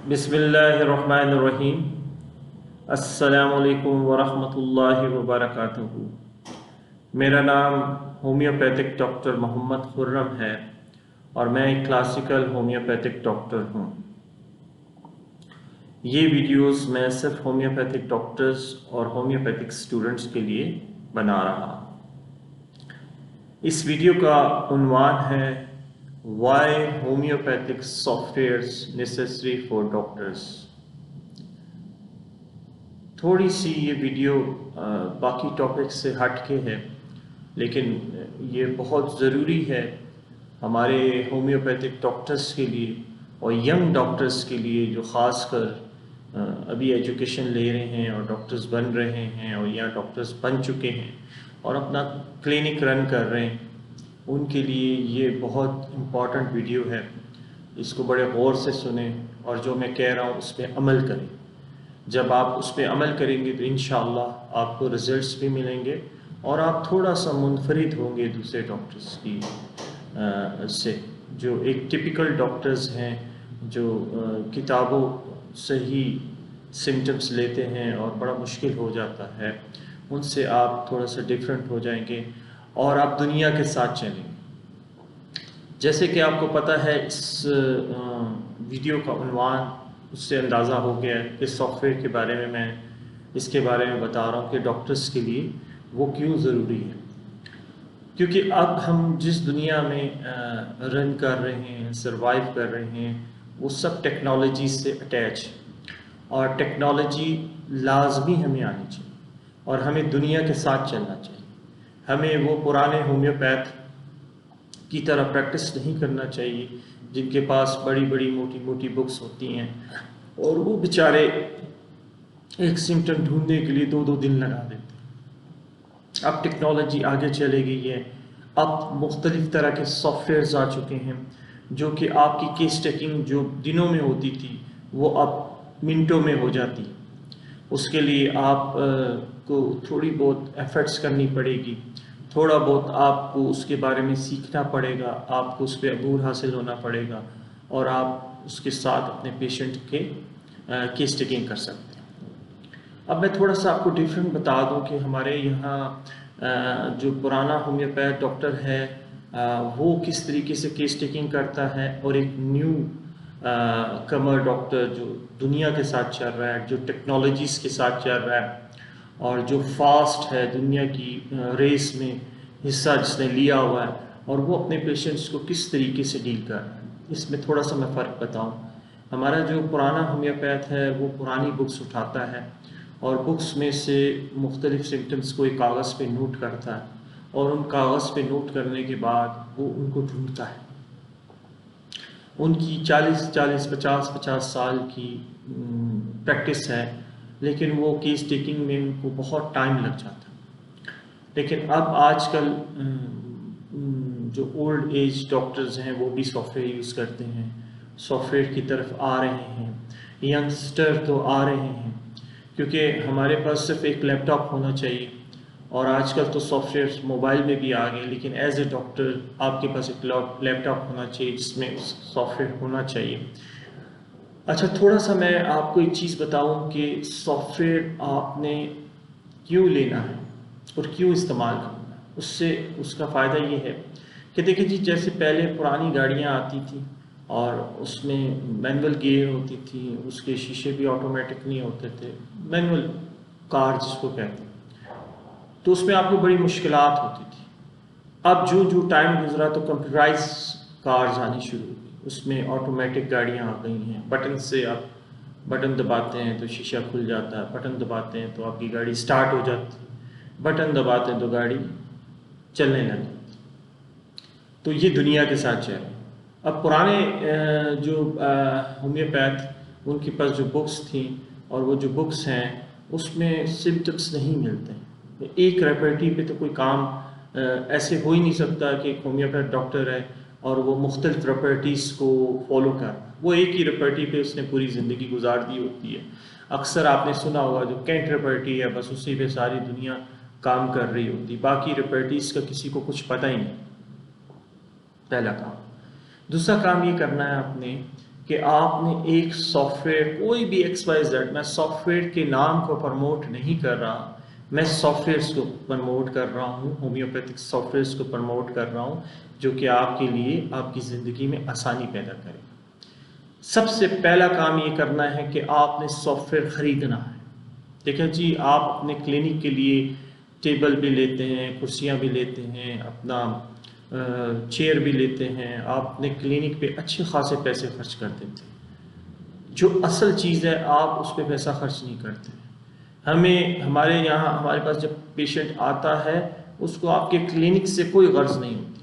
बिस्मिल्लाहिर्रहमानिर्रहीम। अस्सलामुअलैकुम वरहमतुल्लाहि वबरकातुहू। मेरा नाम होम्योपैथिक डॉक्टर मोहम्मद खुर्रम है और मैं एक क्लासिकल होम्योपैथिक डॉक्टर हूँ। ये वीडियोस मैं सिर्फ होम्योपैथिक डॉक्टर्स और होम्योपैथिक स्टूडेंट्स के लिए बना रहा हूँ। इस वीडियो का उन्वान है why homeopathic softwares necessary for doctors. थोड़ी सी ये वीडियो बाकी टॉपिक से हट के है, लेकिन ये बहुत ज़रूरी है हमारे होम्योपैथिक डॉक्टर्स के लिए और यंग डॉक्टर्स के लिए जो ख़ासकर अभी एजुकेशन ले रहे हैं और डॉक्टर्स बन रहे हैं और या डॉक्टर्स बन चुके हैं और अपना क्लिनिक रन कर रहे हैं। उनके लिए ये बहुत इम्पॉर्टेंट वीडियो है। इसको बड़े गौर से सुने और जो मैं कह रहा हूँ उस पर अमल करें। जब आप उस पर अमल करेंगे तो इंशाअल्लाह आपको रिजल्ट्स भी मिलेंगे और आप थोड़ा सा मुनफरिद होंगे दूसरे डॉक्टर्स की से, जो एक टिपिकल डॉक्टर्स हैं जो किताबों से ही सिम्टम्स लेते हैं और बड़ा मुश्किल हो जाता है। उनसे आप थोड़ा सा डिफरेंट हो जाएंगे और आप दुनिया के साथ चलेंगे। जैसे कि आपको पता है, इस वीडियो का उन्वान उससे अंदाज़ा हो गया है कि सॉफ्टवेयर के बारे में मैं इसके बारे में बता रहा हूँ कि डॉक्टर्स के लिए वो क्यों ज़रूरी है। क्योंकि अब हम जिस दुनिया में रन कर रहे हैं, सरवाइव कर रहे हैं, वो सब टेक्नोलॉजी से अटैच है और टेक्नोलॉजी लाजमी हमें आनी चाहिए और हमें दुनिया के साथ चलना चाहिए। हमें वो पुराने होम्योपैथ की तरह प्रैक्टिस नहीं करना चाहिए जिनके पास बड़ी बड़ी मोटी मोटी बुक्स होती हैं और वो बेचारे एक सिम्टम ढूंढने के लिए दो दो दिन लगा देते हैं। अब टेक्नोलॉजी आगे चले गई है। अब मुख्तलिफ तरह के सॉफ्टवेयर्स आ चुके हैं जो कि आपकी केस टेकिंग जो दिनों में होती थी वो अब मिनटों में हो जाती है। उसके लिए आप को थोड़ी बहुत एफर्ट्स करनी पड़ेगी, थोड़ा बहुत आपको उसके बारे में सीखना पड़ेगा, आपको उस पर अबूर हासिल होना पड़ेगा और आप उसके साथ अपने पेशेंट के केस टेकिंग कर सकते हैं। अब मैं थोड़ा सा आपको डिफरेंट बता दूं कि हमारे यहाँ जो पुराना होम्योपैथ डॉक्टर है वो किस तरीके से केस टेकिंग करता है और एक न्यू कमर डॉक्टर जो दुनिया के साथ चल रहा है, जो टेक्नोलॉजीज़ के साथ चल रहा है और जो फास्ट है दुनिया की रेस में हिस्सा जिसने लिया हुआ है और वो अपने पेशेंट्स को किस तरीके से डील कर रहा है, इसमें थोड़ा सा मैं फ़र्क बताऊँ। हमारा जो पुराना होम्योपैथ है वो पुरानी बुक्स उठाता है और बुक्स में से मुख्तलिफ सिम्टम्स को एक कागज़ पे नोट करता है और उन कागज़ पे नोट करने के बाद वो उनको ढूंढता है। उनकी 40-40, 50-50 साल की प्रैक्टिस है, लेकिन वो केस टेकिंग में उनको बहुत टाइम लग जाता है। लेकिन अब आजकल जो ओल्ड एज डॉक्टर्स हैं वो भी सॉफ्टवेयर यूज़ करते हैं, सॉफ्टवेयर की तरफ आ रहे हैं। यंगस्टर तो आ रहे हैं क्योंकि हमारे पास सिर्फ एक लैपटॉप होना चाहिए और आजकल तो सॉफ्टवेयर मोबाइल में भी आ गए, लेकिन एज ए डॉक्टर आपके पास एक लैपटॉप होना चाहिए जिसमें सॉफ्टवेयर होना चाहिए। अच्छा, थोड़ा सा मैं आपको एक चीज़ बताऊं कि सॉफ्टवेयर आपने क्यों लेना है और क्यों इस्तेमाल करना है। उससे उसका फ़ायदा ये है कि देखिए जी, जैसे पहले पुरानी गाड़ियाँ आती थी और उसमें मैनुअल गियर होती थी, उसके शीशे भी ऑटोमेटिक नहीं होते थे, मैनुअल कार जिसको कहते हैं, तो उसमें आपको बड़ी मुश्किलात होती थी। अब जो जो टाइम गुजरा तो कंप्यूटराइज कार्स आनी शुरू हो गई, उसमें ऑटोमेटिक गाड़ियाँ आ गई हैं। बटन से आप बटन दबाते हैं तो शीशा खुल जाता है, बटन दबाते हैं तो आपकी गाड़ी स्टार्ट हो जाती है, बटन दबाते हैं तो गाड़ी चलने लग जाती। तो ये दुनिया के साथ चल रहा है। अब पुराने जो होम्योपैथ उनके पास जो बुक्स थी और वो जो बुक्स हैं उसमें सिम्टम्स नहीं मिलते। एक रेपेटी पे तो कोई काम ऐसे हो ही नहीं सकता कि एक होम्योपैथ डॉक्टर है और वो मुख्तलिफ रेपेटीज़ को फॉलो कर, वो एक ही रेपेटी पे उसने पूरी ज़िंदगी गुजार दी होती है। अक्सर आपने सुना होगा जो कैंट रेपेटी है, बस उसी पे सारी दुनिया काम कर रही होती, बाकी रेपेटीज़ का किसी को कुछ पता ही नहीं। पहला काम। दूसरा काम ये करना है आपने कि आपने एक सॉफ्टवेयर, कोई भी XYZ, मैं सॉफ्टवेयर के नाम को प्रमोट नहीं कर रहा, मैं सॉफ्टवेयर्स को प्रमोट कर रहा हूँ, होम्योपैथिक सॉफ्टवेयर्स को प्रमोट कर रहा हूँ जो कि आपके लिए आपकी ज़िंदगी में आसानी पैदा करेगा। सबसे पहला काम ये करना है कि आपने सॉफ्टवेयर ख़रीदना है। देखें जी, आप अपने क्लिनिक के लिए टेबल भी लेते हैं, कुर्सियाँ भी लेते हैं, अपना चेयर भी लेते हैं, आप अपने क्लिनिक पे अच्छे खासे पैसे खर्च कर देते हैं। जो असल चीज़ है आप उस पर पैसा खर्च नहीं करते। हमारे यहाँ, हमारे पास जब पेशेंट आता है उसको आपके क्लिनिक से कोई गर्ज नहीं होती,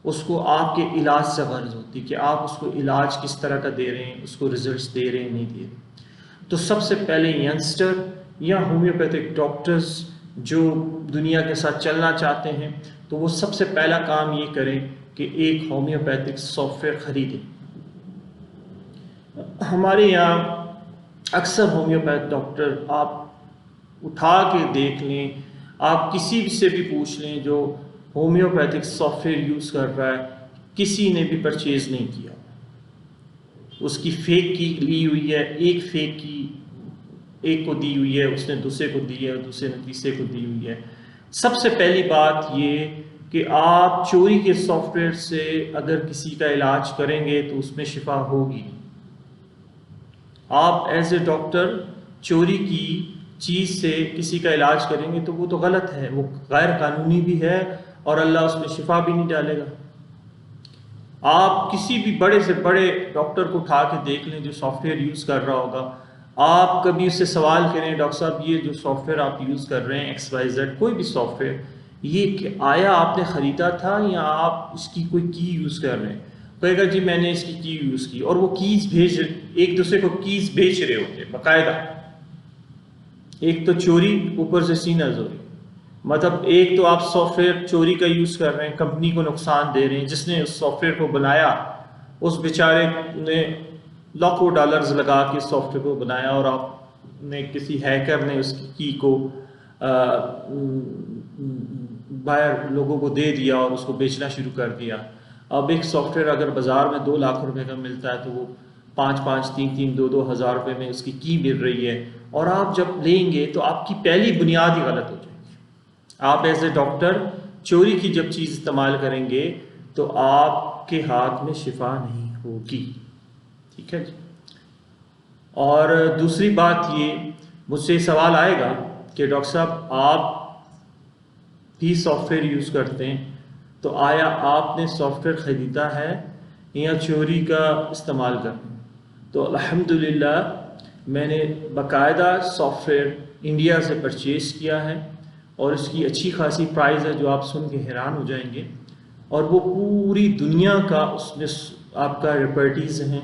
उसको आपके इलाज से गर्ज होती कि आप उसको इलाज किस तरह का दे रहे हैं, उसको रिजल्ट्स दे रहे हैं नहीं दे रहे। तो सबसे पहले यंगस्टर या होम्योपैथिक डॉक्टर्स जो दुनिया के साथ चलना चाहते हैं तो वो सबसे पहला काम ये करें कि एक होम्योपैथिक सॉफ्टवेयर ख़रीदें। हमारे यहाँ अक्सर होम्योपैथ डॉक्टर, आप उठा के देख लें, आप किसी से भी पूछ लें जो होम्योपैथिक सॉफ्टवेयर यूज़ कर रहा है, किसी ने भी परचेज़ नहीं किया। उसकी फेक की ली हुई है, एक फेक की एक को दी हुई है, उसने दूसरे को दी है, दूसरे ने तीसरे को दी हुई है। सबसे पहली बात ये कि आप चोरी के सॉफ्टवेयर से अगर किसी का इलाज करेंगे तो उसमें शिफा होगी। आप एज ए डॉक्टर चोरी की चीज़ से किसी का इलाज करेंगे तो वो तो गलत है, वो गैर कानूनी भी है और अल्लाह उसमें शिफा भी नहीं डालेगा। आप किसी भी बड़े से बड़े डॉक्टर को उठा के देख लें जो सॉफ्टवेयर यूज़ कर रहा होगा, आप कभी उससे सवाल करें, डॉक्टर साहब ये जो सॉफ्टवेयर आप यूज़ कर रहे हैं XYZ कोई भी सॉफ्टवेयर, ये आया आपने ख़रीदा था या आप इसकी कोई की यूज़ कर रहे हैं? कहेगा जी मैंने इसकी की यूज़ की, और वो कीज़ एक दूसरे को कीज़ बेच रहे होते बाकायदा। एक तो चोरी, ऊपर से सीना जोरी। मतलब एक तो आप सॉफ्टवेयर चोरी का यूज़ कर रहे हैं, कंपनी को नुकसान दे रहे हैं, जिसने उस सॉफ्टवेयर को बनाया उस बेचारे ने लाखों डॉलर्स लगा के सॉफ्टवेयर को बनाया और आपने किसी हैकर ने उसकी की को बाहर लोगों को दे दिया और उसको बेचना शुरू कर दिया। अब एक सॉफ्टवेयर अगर बाज़ार में 2 लाख रुपए का मिलता है तो वो 5-5, 3-3, 2-2 हज़ार रुपये में उसकी की मिल रही है, और आप जब लेंगे तो आपकी पहली बुनियाद ही गलत हो जाएगी। आप एज ए डॉक्टर चोरी की जब चीज़ इस्तेमाल करेंगे तो आपके हाथ में शिफा नहीं होगी। ठीक है जी। और दूसरी बात ये, मुझसे सवाल आएगा कि डॉक्टर साहब आप भी सॉफ्टवेयर यूज़ करते हैं, तो आया आपने सॉफ्टवेयर ख़रीदा है या चोरी का इस्तेमाल करते हैं? तो अल्हम्दुलिल्लाह मैंने बाकायदा सॉफ्टवेयर इंडिया से परचेज़ किया है और इसकी अच्छी खासी प्राइस है जो आप सुन के हैरान हो जाएंगे, और वो पूरी दुनिया का उसमें आपका रिपर्टीज़ हैं,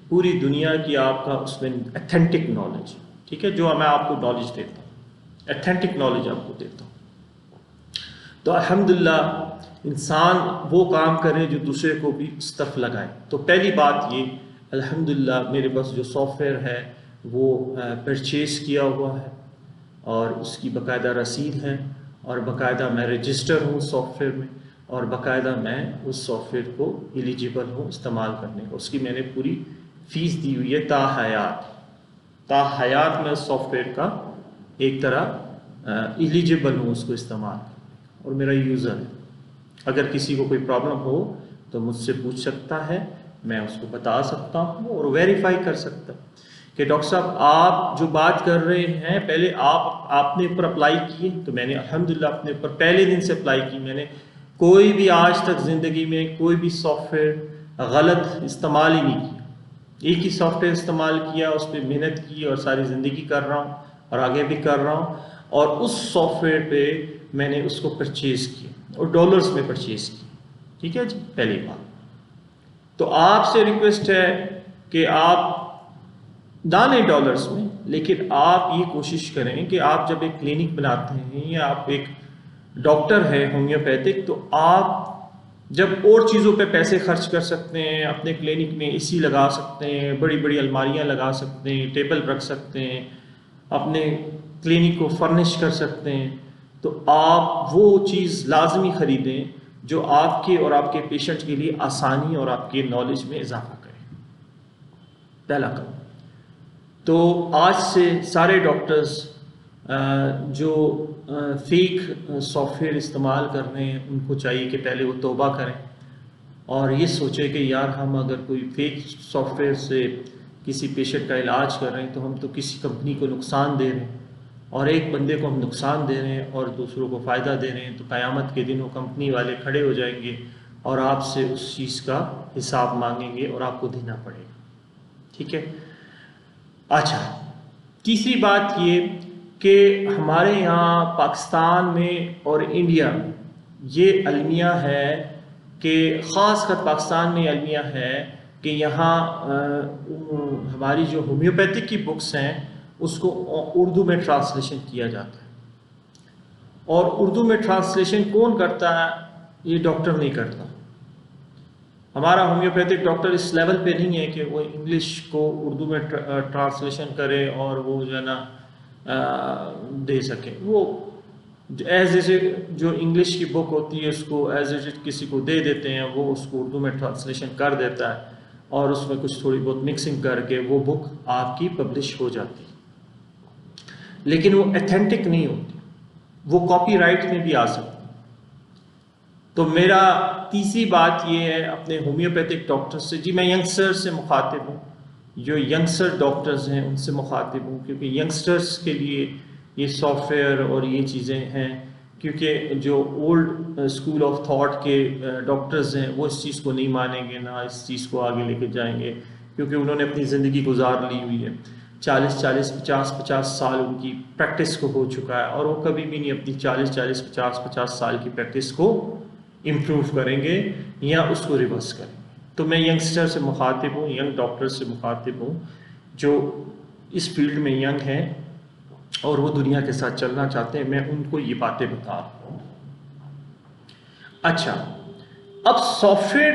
पूरी दुनिया की आपका उसमें अथेंटिक नॉलेज, ठीक है, जो मैं आपको नॉलेज देता हूँ, अथेंटिक नॉलेज आपको देता हूँ। तो अल्हम्दुलिल्लाह इंसान वो काम करे जो दूसरे को भी उस तरफ लगाए। तो पहली बात ये, अल्हम्दुलिल्लाह मेरे पास जो सॉफ्टवेयर है वो परचेज़ किया हुआ है और उसकी बाकायदा रसीद है, और बाकायदा मैं रजिस्टर हूँ सॉफ्टवेयर में, और बाकायदा मैं उस सॉफ्टवेयर को एलिजिबल हूँ इस्तेमाल करने को। उसकी मैंने पूरी फ़ीस दी हुई है ताहयात मैं उस सॉफ्टवेयर का एक तरह एलिजिबल हूँ उसको इस्तेमाल करने, और मेरा यूज़र है। अगर किसी को कोई प्रॉब्लम हो तो मुझसे पूछ सकता है, मैं उसको बता सकता हूँ और वेरीफाई कर सकता हूँ कि डॉक्टर साहब आप जो बात कर रहे हैं पहले आपने ऊपर अप्लाई किए। तो मैंने अल्हम्दुलिल्लाह अपने ऊपर पहले दिन से अप्लाई की। मैंने कोई भी आज तक ज़िंदगी में कोई भी सॉफ्टवेयर गलत इस्तेमाल ही नहीं किया। एक ही सॉफ्टवेयर इस्तेमाल किया, उस पर मेहनत की और सारी ज़िंदगी कर रहा हूँ और आगे भी कर रहा हूँ, और उस सॉफ्टवेयर पे मैंने उसको परचेज़ किया और डॉलर्स में परचेज़ किया। ठीक है जी, पहली बात। तो आपसे रिक्वेस्ट है कि आप दाने डॉलर्स में, लेकिन आप ये कोशिश करें कि आप जब एक क्लिनिक बनाते हैं या आप एक डॉक्टर हैं होम्योपैथिक, तो आप जब और चीज़ों पे पैसे खर्च कर सकते हैं, अपने क्लिनिक में एसी लगा सकते हैं, बड़ी बड़ी अलमारियां लगा सकते हैं, टेबल रख सकते हैं, अपने क्लिनिक को फर्निश कर सकते हैं, तो आप वो चीज़ लाजमी ख़रीदें जो आपके और आपके पेशेंट के लिए आसानी और आपके नॉलेज में इजाफा करे। पहला काम। तो आज से सारे डॉक्टर्स जो फेक सॉफ्टवेयर इस्तेमाल कर रहे हैं उनको चाहिए कि पहले वो तौबा करें और ये सोचे कि यार हम अगर कोई फेक सॉफ्टवेयर से किसी पेशेंट का इलाज कर रहे हैं तो हम तो किसी कंपनी को नुकसान दे रहे हैं, और एक बंदे को हम नुकसान दे रहे हैं और दूसरों को फ़ायदा दे रहे हैं, तो क़यामत के दिन वो कंपनी वाले खड़े हो जाएंगे और आपसे उस चीज़ का हिसाब मांगेंगे और आपको देना पड़ेगा। ठीक है। अच्छा, तीसरी बात ये कि हमारे यहाँ पाकिस्तान में और इंडिया में ये अलमिया है कि ख़ासकर पाकिस्तान में अलमिया है कि यहाँ हमारी जो होम्योपैथिक की बुक्स हैं उसको उर्दू में ट्रांसलेशन किया जाता है, और उर्दू में ट्रांसलेशन कौन करता है? ये डॉक्टर नहीं करता। हमारा होम्योपैथिक डॉक्टर इस लेवल पे नहीं है कि वो इंग्लिश को उर्दू में ट्रांसलेशन करे और वो जो है ना दे सके। वो एज इट जो इंग्लिश की बुक होती है उसको एज इट किसी को दे देते हैं, वो उसको उर्दू में ट्रांसलेशन कर देता है और उसमें कुछ थोड़ी बहुत मिक्सिंग करके वो बुक आपकी पब्लिश हो जाती है, लेकिन वो ऑथेंटिक नहीं होती, वो कॉपीराइट में भी आ सकती। तो मेरा तीसरी बात ये है अपने होम्योपैथिक डॉक्टर्स से, जी मैं यंगस्टर से मुखातिब हूँ, जो यंगस्टर डॉक्टर्स हैं उनसे मुखातिब हूँ, क्योंकि यंगस्टर्स के लिए ये सॉफ्टवेयर और ये चीज़ें हैं, क्योंकि जो ओल्ड स्कूल ऑफ थॉट के डॉक्टर्स हैं वो इस चीज़ को नहीं मानेंगे, ना इस चीज़ को आगे लेके जाएंगे, क्योंकि उन्होंने अपनी ज़िंदगी गुजार ली हुई है। 40-50 साल उनकी प्रैक्टिस को हो चुका है और वो कभी भी नहीं अपनी 40-50 साल की प्रैक्टिस को इम्प्रूव करेंगे या उसको रिवर्स करेंगे। तो मैं यंगस्टर से मुखातिब हूँ, यंग डॉक्टर से मुखातिब हूँ जो इस फील्ड में यंग हैं और वो दुनिया के साथ चलना चाहते हैं, मैं उनको ये बातें बता रहा हूँ। अच्छा, अब सॉफ्टवेयर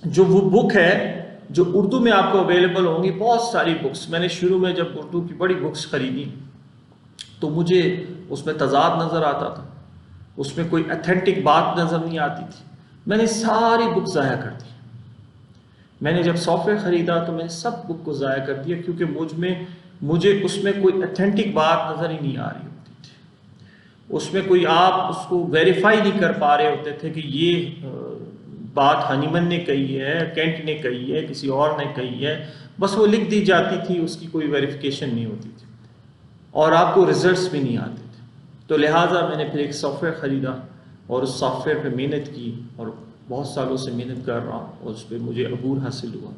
जो वो बुक है जो उर्दू में आपको अवेलेबल होंगी, बहुत सारी बुक्स। मैंने शुरू में जब उर्दू की बड़ी बुक्स खरीदी तो मुझे उसमें तजाद नज़र आता था, उसमें कोई अथेंटिक बात नज़र नहीं आती थी, मैंने सारी बुक ज़ाया कर दी। मैंने जब सॉफ्टवेयर ख़रीदा तो मैंने सब बुक को ज़ाया कर दिया, क्योंकि मुझे उसमें कोई अथेंटिक बात नज़र ही नहीं आ रही होती थी। उसमें कोई आप उसको वेरीफाई नहीं कर पा रहे होते थे कि ये बात हनीमन ने कही है, केंट ने कही है, किसी और ने कही है, बस वो लिख दी जाती थी, उसकी कोई वेरिफिकेशन नहीं होती थी और आपको रिजल्ट्स भी नहीं आते थे। तो लिहाजा मैंने फिर एक सॉफ्टवेयर ख़रीदा और उस सॉफ्टवेयर पे मेहनत की और बहुत सालों से मेहनत कर रहा हूँ और उस पर मुझे अबूर हासिल हुआ,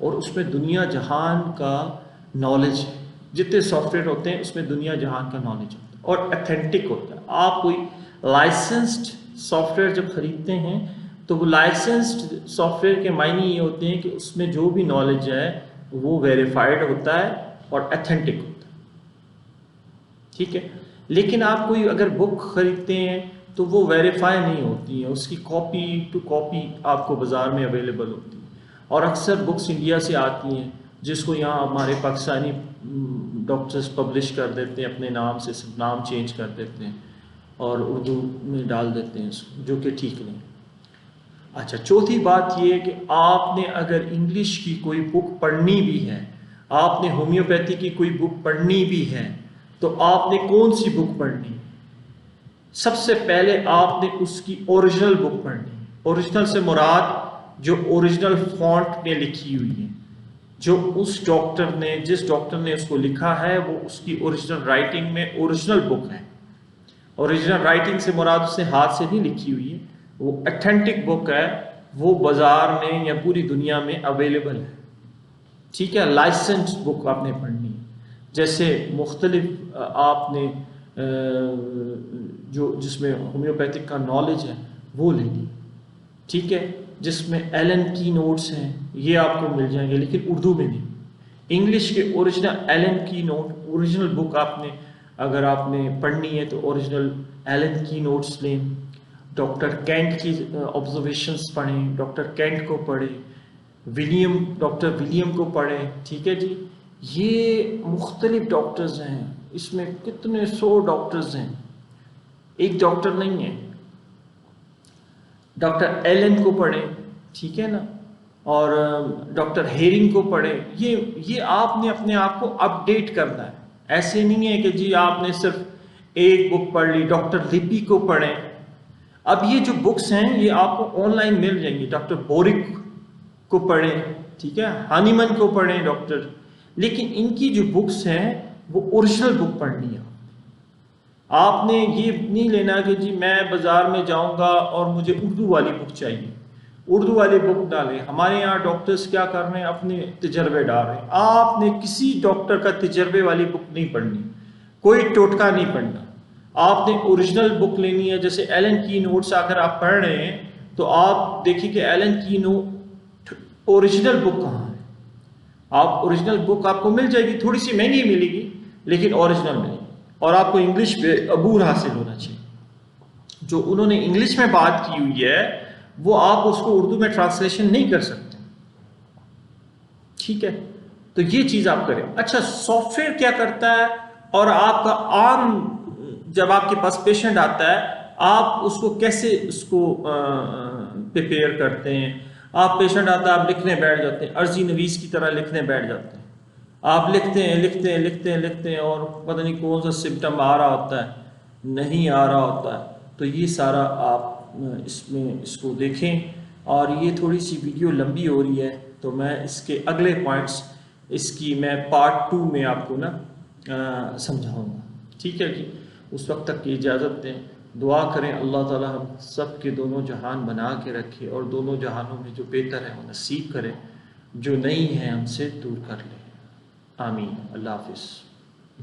और उसमें दुनिया जहान का नॉलेज है। जितने सॉफ्टवेयर होते हैं उसमें दुनिया जहान का नॉलेज होता है और अथेंटिक होता है। आप कोई लाइसेंस्ड सॉफ्टवेयर जब ख़रीदते हैं तो वो लाइसेंस्ड सॉफ्टवेयर के मायने ये होते हैं कि उसमें जो भी नॉलेज है वो वेरीफाइड होता है और अथेंटिक होता है। ठीक है। लेकिन आप कोई अगर बुक ख़रीदते हैं तो वो वेरीफाई नहीं होती है, उसकी कॉपी टू कॉपी आपको बाज़ार में अवेलेबल होती है। और अक्सर बुक्स इंडिया से आती हैं जिसको यहाँ हमारे पाकिस्तानी डॉक्टर्स पब्लिश कर देते हैं, अपने नाम से सिर्फ नाम चेंज कर देते हैं और उर्दू में डाल देते हैं उसको, जो कि ठीक नहीं। अच्छा, चौथी बात ये है कि आपने अगर इंग्लिश की कोई बुक पढ़नी भी है, आपने होम्योपैथी की कोई बुक पढ़नी भी है, तो आपने कौन सी बुक पढ़नी? सबसे पहले आपने उसकी ओरिजिनल बुक पढ़नी। ओरिजिनल से मुराद जो ओरिजिनल फॉन्ट में लिखी हुई है, जो उस डॉक्टर ने जिस डॉक्टर ने उसको लिखा है वो उसकी ओरिजिनल राइटिंग में ओरिजिनल बुक है। ओरिजिनल राइटिंग से मुराद उसने हाथ से नहीं लिखी हुई है, वो अथेंटिक बुक है, वो बाजार में या पूरी दुनिया में अवेलेबल है। ठीक है। लाइसेंस बुक आपने पढ़नी है, जैसे मुख्तलिफ आपने जो जिसमें होम्योपैथिक का नॉलेज है वो लेनी। ठीक है। जिसमें एलन की नोट्स हैं ये आपको मिल जाएंगे, लेकिन उर्दू में नहीं। इंग्लिश के ओरिजिनल एलन की नोट ओरिजिनल बुक आपने अगर आपने पढ़नी है तो ओरिजिनल एलन की नोट्स लें। डॉक्टर कैंट की ऑब्जर्वेशंस पढ़ें, डॉक्टर कैंट को पढ़ें, डॉक्टर विलियम को पढ़ें। ठीक है जी। ये मुख्तलिफ डॉक्टर्स हैं, इसमें कितने 100 डॉक्टर्स हैं, एक डॉक्टर नहीं है। डॉक्टर एलन को पढ़ें, ठीक है ना, और डॉक्टर हेरिंग को पढ़ें। ये आपने अपने आप को अपडेट करना है। ऐसे नहीं है कि जी आपने सिर्फ एक बुक पढ़ ली। डॉक्टर लिपि को पढ़ें। अब ये जो बुक्स हैं ये आपको ऑनलाइन मिल जाएंगी। डॉक्टर बोरिक को पढ़ें, ठीक है, हानीमन को पढ़ें डॉक्टर, लेकिन इनकी जो बुक्स हैं वो ओरिजिनल बुक पढ़नी है। आपने ये नहीं लेना कि जी मैं बाज़ार में जाऊंगा और मुझे उर्दू वाली बुक चाहिए, उर्दू वाली बुक डालें। हमारे यहाँ डॉक्टर्स क्या कर रहे हैं, अपने तजर्बे डाल रहे हैं। आपने किसी डॉक्टर का तजर्बे वाली बुक नहीं पढ़नी, कोई टोटका नहीं पढ़ना। आपने ओरिजिनल बुक लेनी है। जैसे एलन की नोट्स अगर आप पढ़ रहे हैं तो आप देखिए कि एलन की नोट ओरिजिनल बुक कहाँ है। आप ओरिजिनल बुक आपको मिल जाएगी, थोड़ी सी महंगी मिलेगी लेकिन ओरिजिनल मिलेगी। और आपको इंग्लिश पे अबूर हासिल होना चाहिए। जो उन्होंने इंग्लिश में बात की हुई है वो आप उसको उर्दू में ट्रांसलेशन नहीं कर सकते, ठीक है। तो ये चीज आप करें। अच्छा, सॉफ्टवेयर क्या करता है, और आपका आम जब आपके पास पेशेंट आता है आप उसको कैसे उसको प्रिपेयर करते हैं। आप पेशेंट आता है, आप लिखने बैठ जाते हैं, अर्जी नवीस की तरह लिखने बैठ जाते हैं। आप लिखते हैं लिखते हैं लिखते हैं लिखते हैं और पता नहीं कौन सा सिम्टम आ रहा होता है, नहीं आ रहा होता है। तो ये सारा आप इसमें इसको देखें। और ये थोड़ी सी वीडियो लंबी हो रही है तो मैं इसके अगले पॉइंट्स इसकी मैं पार्ट 2 में आपको ना समझाऊंगा, ठीक है कि उस वक्त तक की इजाज़त दें। दुआ करें अल्लाह ताला हम सब के दोनों जहान बना के रखे और दोनों जहानों में जो बेहतर है वो नसीब करें, जो नहीं है हमसे दूर कर ले। आमीन। अल्लाह हाफिज़।